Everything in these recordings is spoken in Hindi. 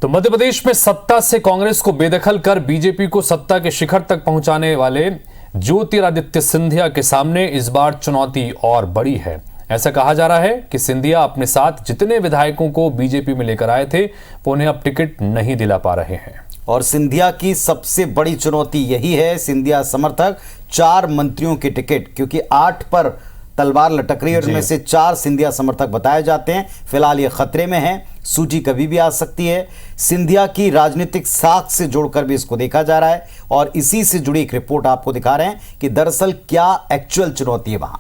तो मध्य प्रदेश में सत्ता से कांग्रेस को बेदखल कर बीजेपी को सत्ता के शिखर तक पहुंचाने वाले ज्योतिरादित्य सिंधिया के सामने इस बार चुनौती और बड़ी है। ऐसा कहा जा रहा है कि सिंधिया अपने साथ जितने विधायकों को बीजेपी में लेकर आए थे वो उन्हें अब टिकट नहीं दिला पा रहे हैं। और सिंधिया की सबसे बड़ी चुनौती यही है, सिंधिया समर्थक 4 मंत्रियों के टिकट, क्योंकि 8 पर तलवार लटक रही है, उनमें से 4 सिंधिया समर्थक बताए जाते हैं। फिलहाल ये खतरे में है, सूची कभी भी आ सकती है। सिंधिया की राजनीतिक साख से जोड़कर भी इसको देखा जा रहा है और इसी से जुड़ी एक रिपोर्ट आपको दिखा रहे हैं कि दरअसल क्या एक्चुअल चुनौती है वहां।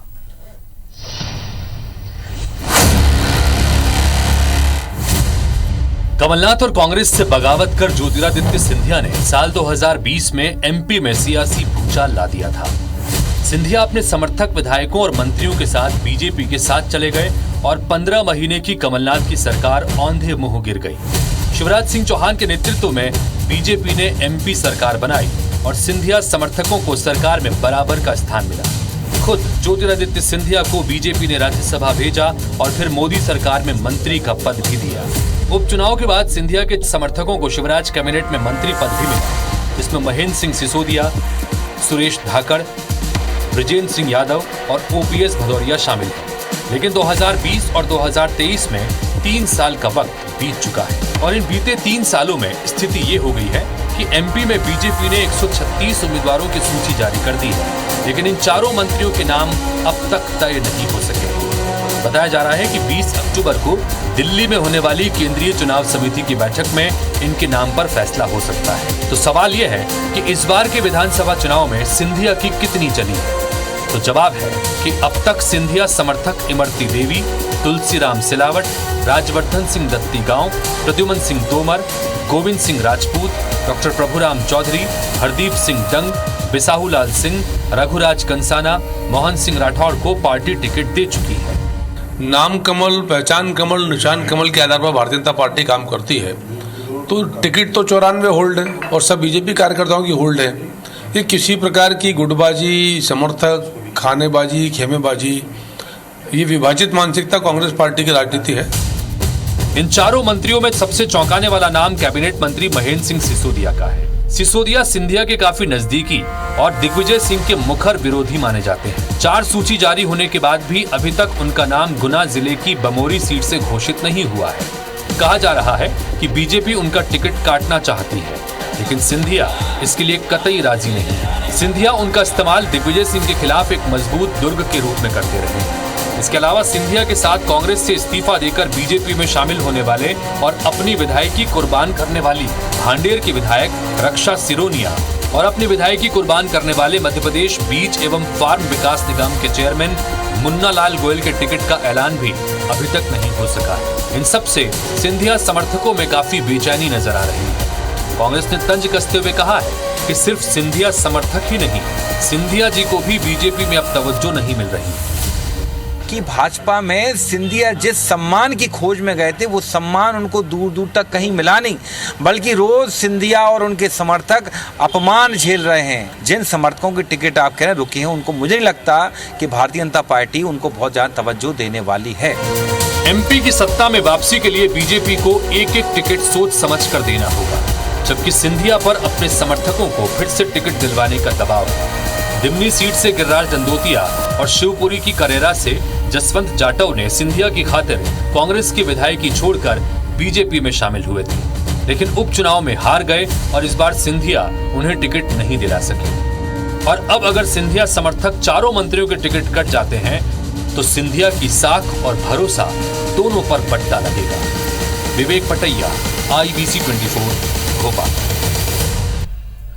कमलनाथ और कांग्रेस से बगावत कर ज्योतिरादित्य सिंधिया ने साल 2020 में एमपी में सियासी भूचाल ला दिया था। सिंधिया अपने समर्थक विधायकों और मंत्रियों के साथ बीजेपी के साथ चले गए और 15 महीने की कमलनाथ की सरकार औंधे मुंह गिर गई। शिवराज सिंह चौहान के नेतृत्व में बीजेपी ने एमपी सरकार बनाई और सिंधिया समर्थकों को सरकार में बराबर का स्थान मिला। खुद ज्योतिरादित्य सिंधिया को बीजेपी ने राज्यसभा भेजा और फिर मोदी सरकार में मंत्री का पद भी दिया। उपचुनाव के बाद सिंधिया के समर्थकों को शिवराज कैबिनेट में मंत्री पद भी मिला, जिसमें महेंद्र सिंह सिसोदिया, सुरेश धाकड़, ब्रजेंद्र सिंह यादव और ओपीएस भदौरिया शामिल हैं। लेकिन 2020 और 2023 में 3 साल का वक्त बीत चुका है और इन बीते 3 सालों में स्थिति ये हो गई है कि एमपी में बीजेपी ने 136 उम्मीदवारों की सूची जारी कर दी है, लेकिन इन चारों मंत्रियों के नाम अब तक तय नहीं हो सके। बताया जा रहा है कि 20 अक्टूबर को दिल्ली में होने वाली केंद्रीय चुनाव समिति की बैठक में इनके नाम पर फैसला हो सकता है। तो सवाल यह है कि इस बार के विधानसभा चुनाव में सिंधिया की कितनी चली है? तो जवाब है कि अब तक सिंधिया समर्थक इमरती देवी, तुलसीराम सिलावट, राजवर्धन सिंह दत्तीगांव, प्रद्युमन सिंह तोमर, गोविंद सिंह राजपूत, डॉक्टर प्रभुराम चौधरी, हरदीप सिंह डंग, बिसाहूलाल सिंह, रघुराज कंसाना, मोहन सिंह राठौड़ को पार्टी टिकट दे चुकी है। नाम कमल, पहचान कमल, निशान कमल के आधार पर भारतीय जनता पार्टी काम करती है। तो टिकट तो 94 होल्ड है और सब बीजेपी कार्यकर्ताओं की होल्ड है। ये किसी प्रकार की गुटबाजी, समर्थक खानेबाजी, खेमेबाजी, ये विभाजित मानसिकता कांग्रेस पार्टी की राजनीति है। इन चारों मंत्रियों में सबसे चौंकाने वाला नाम कैबिनेट मंत्री महेंद्र सिंह सिसोदिया का है। सिसोदिया सिंधिया के काफी नजदीकी और दिग्विजय सिंह के मुखर विरोधी माने जाते हैं। 4 सूची जारी होने के बाद भी अभी तक उनका नाम गुना जिले की बमोरी सीट से घोषित नहीं हुआ है। कहा जा रहा है कि बीजेपी उनका टिकट काटना चाहती है, लेकिन सिंधिया इसके लिए कतई राजी नहीं है। सिंधिया उनका इस्तेमाल दिग्विजय सिंह के खिलाफ एक मजबूत दुर्ग के रूप में करते रहे। इसके अलावा सिंधिया के साथ कांग्रेस से इस्तीफा देकर बीजेपी में शामिल होने वाले और अपनी विधायकी कुर्बान करने वाली भांडेर की विधायक रक्षा सिरोनिया और अपनी विधायकी कुर्बान करने वाले मध्य प्रदेश बीज एवं फार्म विकास निगम के चेयरमैन मुन्ना लाल गोयल के टिकट का ऐलान भी अभी तक नहीं हो सका है। इन सब से सिंधिया समर्थकों में काफी बेचैनी नजर आ रही है। कांग्रेस ने तंज कसते हुए कहा है कि सिर्फ सिंधिया समर्थक ही नहीं, सिंधिया जी को भी बीजेपी में अब तवज्जो नहीं मिल रही कि भाजपा में सिंधिया जिस सम्मान की खोज में गए थे वो सम्मान उनको दूर दूर तक कहीं मिला नहीं, बल्कि रोज सिंधिया और उनके समर्थक अपमान झेल रहे हैं। जिन समर्थकों की टिकट आप कह रहे हैं रुके हैं, उनको मुझे नहीं लगता कि भारतीय जनता पार्टी उनको बहुत ज्यादा तवज्जो देने वाली है। एमपी की सत्ता में वापसी के लिए बीजेपी को एक टिकट सोच समझ कर देना होगा, जबकि सिंधिया पर अपने समर्थकों को फिर से टिकट दिलवाने का दबाव है। दिमनी सीट से गिरिराज दंडोतिया और शिवपुरी की करेरा से जसवंत जाटव ने सिंधिया की खातिर कांग्रेस की विधायकी छोड़कर बीजेपी में शामिल हुए थे, लेकिन उपचुनाव में हार गए और इस बार सिंधिया उन्हें टिकट नहीं दिला सके। और अब अगर सिंधिया समर्थक चारों मंत्रियों के टिकट कट जाते हैं तो सिंधिया की साख और भरोसा दोनों पर पट्टा लगेगा। विवेक पटैया, IBC 24, भोपाल।